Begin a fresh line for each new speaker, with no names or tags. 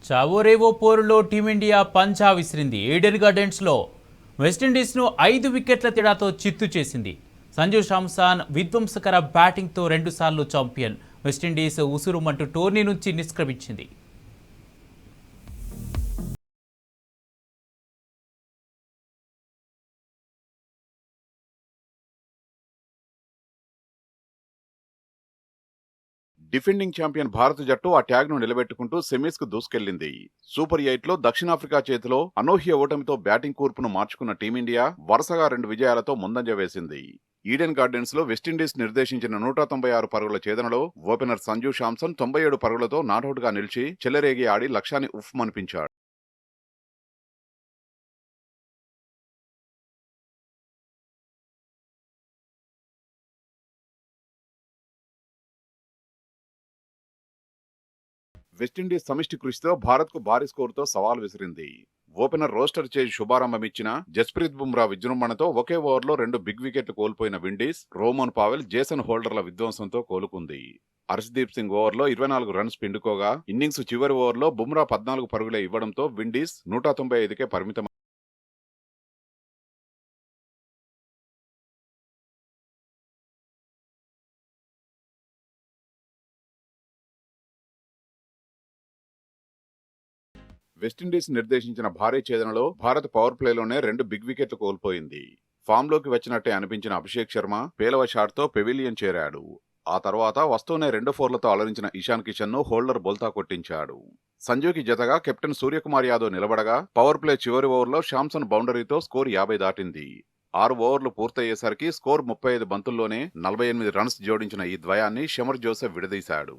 చావోరేవో పోరులో టీమిండియా పంజా విసిరింది. ఈడెన్ గార్డెన్స్లో వెస్టిండీస్ను 5 వికెట్ల తేడాతో చిత్తు చేసింది. సంజు శాంసన్ విధ్వంసకర బ్యాటింగ్తో 2 సార్లు ఛాంపియన్. వెస్టిండీస్ ఉసురుమంటూ టోర్నీ నుంచి నిష్క్రమించింది.
డిఫెండింగ్ ఛాంపియన్ భారత జట్టు ఆ ట్యాగ్ ను నిలబెట్టుకుంటూ సెమీస్ కు దూసుకెళ్లింది. సూపర్ 8 లో దక్షిణాఫ్రికా చేతిలో అనూహ్య ఓటమితో బ్యాటింగ్ కూర్పును మార్చుకున్న టీమిండియా వరుసగా 2 విజయాలతో ముందంజ వేసింది. ఈడెన్ గార్డెన్స్ లో వెస్టిండీస్ నిర్దేశించిన 196 పరుగుల ఛేదనలో ఓపెనర్ సంజు శాంసన్ 97 పరుగులతో నాటౌట్ గా నిలిచి చెలరేగి ఆడి లక్ష్యాన్ని ఉఫ్మనిపించాడు. వెస్టిండీస్ సమిష్టి కృషితో భారత్ కు భారీ స్కోరుతో సవాల్ విసిరింది. ఓపెనర్ రోస్టర్ చేసి శుభారంభమిచ్చిన జస్ప్రీత్ బుమ్రా విజృంభణతో ఒకే ఓవర్లో 2 బిగ్ వికెట్లు కోల్పోయిన విండీస్ రోమన్ పావెల్, జేసన్ హోల్డర్ల విధ్వంసంతో కోలుకుంది. హర్షదీప్ సింగ్ ఓవర్లో 24 రన్స్ పిండుకోగా ఇన్నింగ్స్ చివరి ఓవర్లో బుమ్రా 14 పరుగులే ఇవ్వడంతో విండీస్ 195కే పరిమితం. వెస్టిండీస్ నిర్దేశించిన భారీ ఛేదనలో భారత్ పవర్ ప్లేలోనే 2 బిగ్ వికెట్లు కోల్పోయింది. ఫామ్ లోకి వచ్చినట్టే అనిపించిన అభిషేక్ శర్మ పేలవ షాట్తో పెవిలియన్ చేరాడు. ఆ తర్వాత వస్తూనే 2 4లతో అలరించిన ఇషాన్ కిషన్ ను హోల్డర్ బోల్తా కొట్టించాడు. సంజుకి జతగా కెప్టెన్ సూర్యకుమార్ యాదవ్ నిలబడగా పవర్ ప్లే చివరి ఓవర్లో శాంసన్ బౌండరీతో స్కోర్ 50 దాటింది. 6 ఓవర్లు పూర్తయ్యేసరికి స్కోర్ 35 బంతుల్లోనే 48 రన్స్ జోడించిన ఈ ద్వయాన్ని షమర్ జోసెఫ్ విడదీశాడు.